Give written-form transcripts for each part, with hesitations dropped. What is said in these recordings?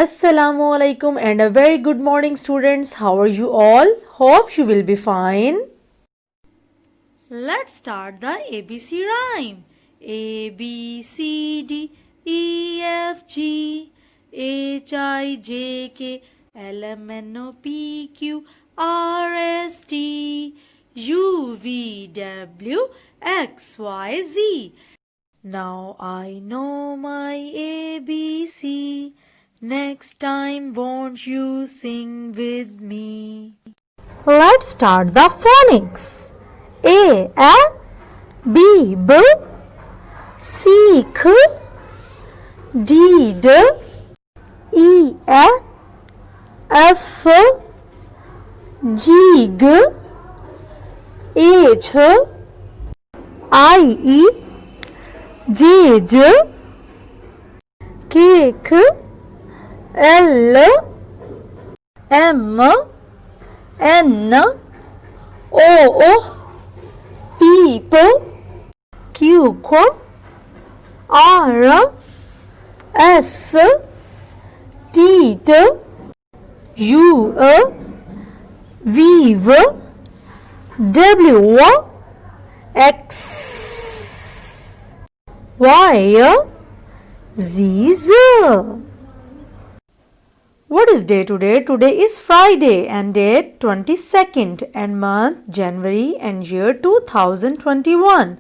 Assalamu alaikum and a very good morning students. How are you all? Hope you will be fine. Let's start the ABC rhyme. A, B, C, D, E, F, G, H, I, J, K, L, M, N, O, P, Q, R, S, T, U, V, W, X, Y, Z. Now I know my ABC. Next time won't you sing with me? Let's start the phonics. A, B, B, C, K, D, D, E, F, G, G, H, I, E, J, J, K, K, L, M, N, O, P, Q, R, S, T, U, V, W, X, Y, Z. What is day today? Today is Friday and date 22nd and month January and year 2021.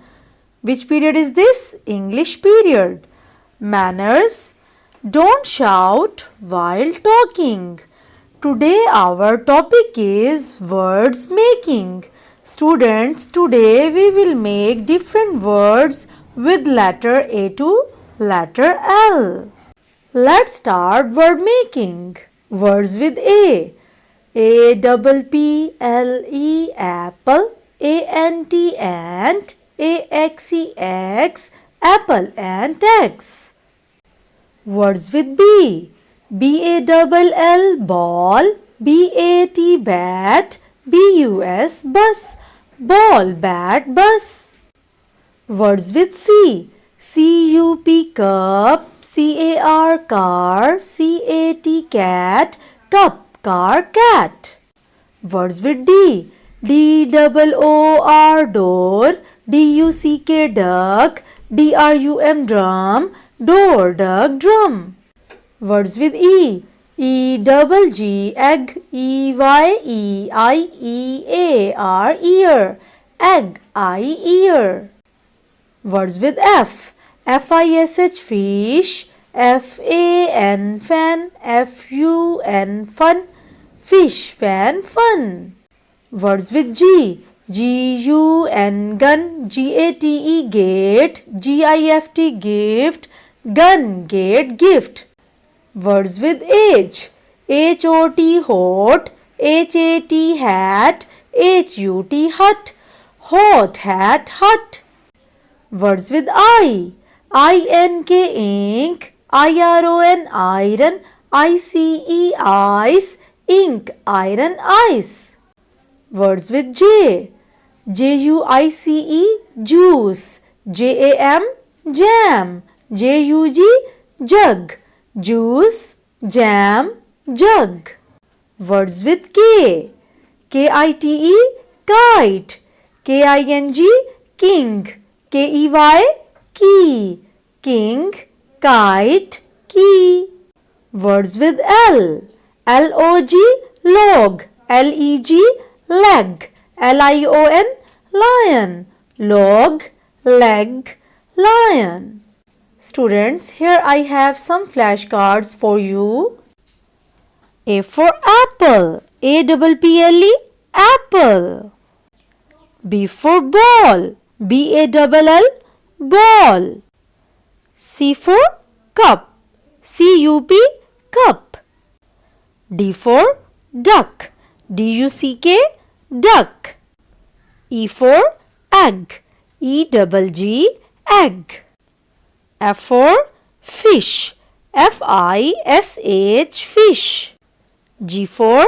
Which period is this? English period. Manners. Don't shout while talking. Today our topic is words making. Students, today we will make different words with letter A to letter L. Let's start word making. Words with A. A-P-P-L-E apple. A-N-T ant. A-X-E-X apple ant X. Words with B. B-A-L-L ball. B-A-T bat. B-U-S bus. Ball bat bus. Words with C. C-U-P cup, C-A-R car, C-A-T cat, cup, car, cat. Words with D. D-O-O-R door, D-U-C-K duck, D-R-U-M drum, door, duck, drum. Words with E. E-double-G egg, E-Y-E-I-E-A-R ear, egg, I ear. Words with F. F-I-S-H fish, F-A-N fan, F-U-N fun, fish, fan, fun. Words with G. G-U-N gun, G-A-T-E gate, G-I-F-T gift, gun, gate, gift. Words with H. H-O-T hot, H-A-T hat, H-U-T hut, hot, hat, hut. Words with I. I-N-K ink, I-R-O-N iron, I-C-E ice, ink, iron, ice. Words with J. J-U-I-C-E juice, J-A-M jam, J-U-G jug, juice, jam, jug. Words with K. K-I-T-E kite, K-I-N-G king, K-E-Y key, king, kite, key. Words with L. L-O-G log, L-E-G leg, L-I-O-N lion, log, leg, lion. Students, here I have some flashcards for you. A for apple, A-P-P-L-E apple. B for ball, B-A-L-L ball. C for cup, C-U-P cup. D for duck, D-U-C-K duck. E for egg, E-G-G egg. F for fish, F-I-S-H fish. G for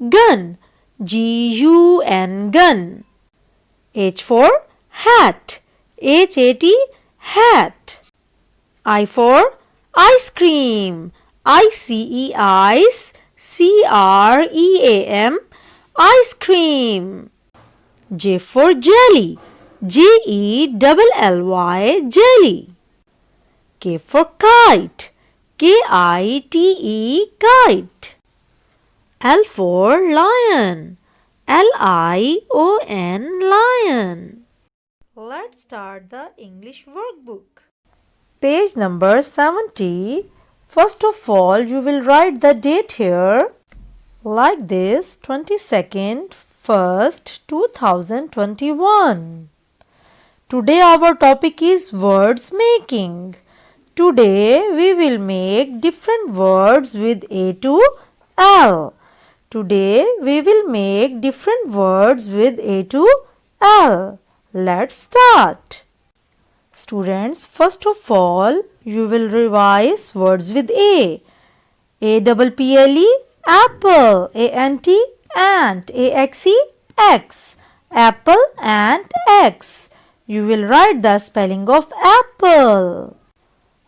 gun, G-U-N gun. H for hat, H-A-T hat. I for ice cream, ice, cream, ice cream. J for jelly, jelly, jelly. K for kite, kite, kite. L for lion, lion, lion. Let's start the English workbook. Page number 70. First of all, you will write the date here like this, 22nd, 1st, 2021. Today our topic is words making. Today we will make different words with A to L. Today we will make different words with A to L. Let's start. Students, first of all, you will revise words with A. A-double-P-L-E, apple. A-N-T, ant. A-X-E, X. Apple and X. You will write the spelling of apple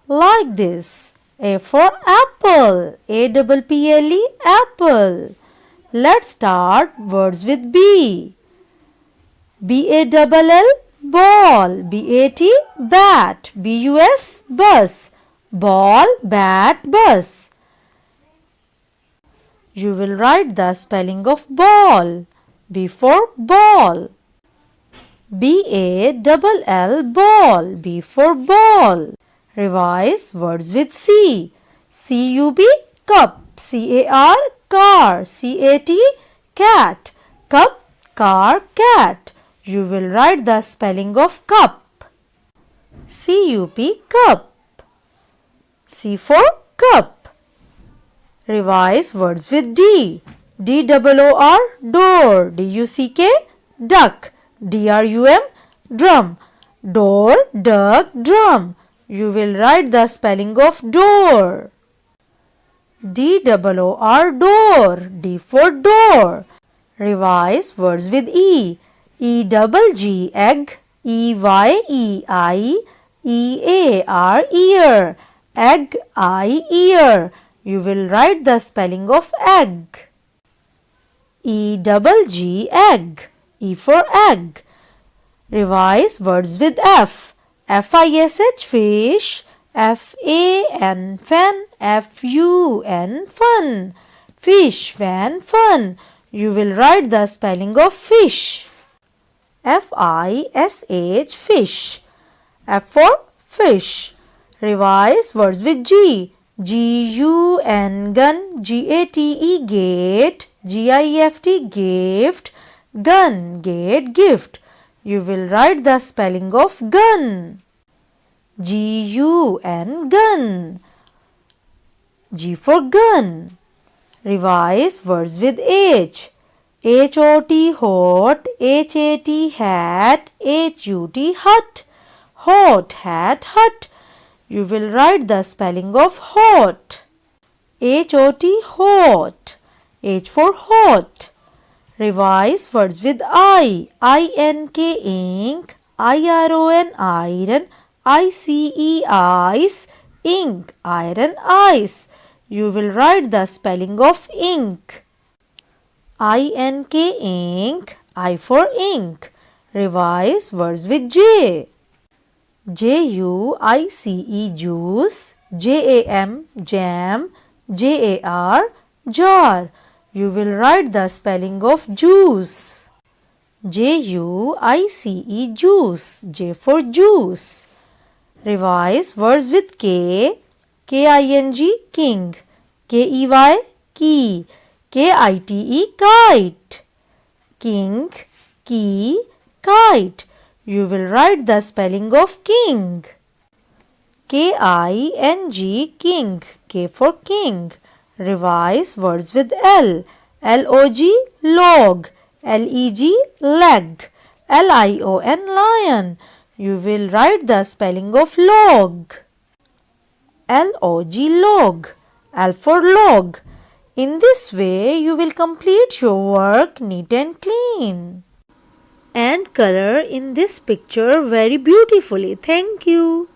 like this. A for apple. A-double-P-L-E, apple. Let's start words with B. B-A-double-L, ball. B-A-T, bat. B-U-S, bus. Ball, bat, bus. You will write the spelling of ball. B for ball. B-A-double-L, ball. B for ball. Revise words with C. C-U-B, cup. C-A-R, car. C-A-T, cat. Cup, car, cat. You will write the spelling of cup. C-U-P, cup. C for cup. Revise words with D. D-O-O-R, door. D-U-C-K, duck. D-R-U-M, drum. Door, duck, drum. You will write the spelling of door. D-O-O-R, door. D for door. Revise words with E. E-double-G, egg. E-Y-E-I, E-A-R, ear. Egg, I, ear. You will write the spelling of egg. E-double-G, egg. E for egg. Revise words with F. F-I-S-H, fish. F-A-N, fan. F-U-N, fun. Fish, fan, fun. You will write the spelling of fish. F-I-S-H, fish. F for fish. Revise words with G. G-U-N, gun. G-A-T-E, gate. G-I-F-T, gift. Gun, gate, gift. You will write the spelling of gun. G-U-N, gun. G for gun. Revise words with H. H-O-T, hot. H-A-T, hat. H-U-T, hut. Hot, hat, hut. You will write the spelling of hot. H-O-T, hot. H for hot. Revise words with I. I-N-K, ink. I-R-O-N, iron. I-C-E, ice. Ink, iron, ice. You will write the spelling of ink. I-N-K, ink. I for ink. Revise words with J. J-U-I-C-E, juice. J-A-M, jam. J-A-R, jar. You will write the spelling of juice. J-U-I-C-E, juice. J for juice. Revise words with K. K-I-N-G, king. K-E-Y, key. K-I-T-E, kite. King, key, kite. You will write the spelling of king. K-I-N-G, king. K for king. Revise words with L. L-O-G, log. L-E-G, leg. L-I-O-N, lion. You will write the spelling of log. L-O-G, log. L for log. In this way, you will complete your work neat and clean. And color in this picture very beautifully. Thank you.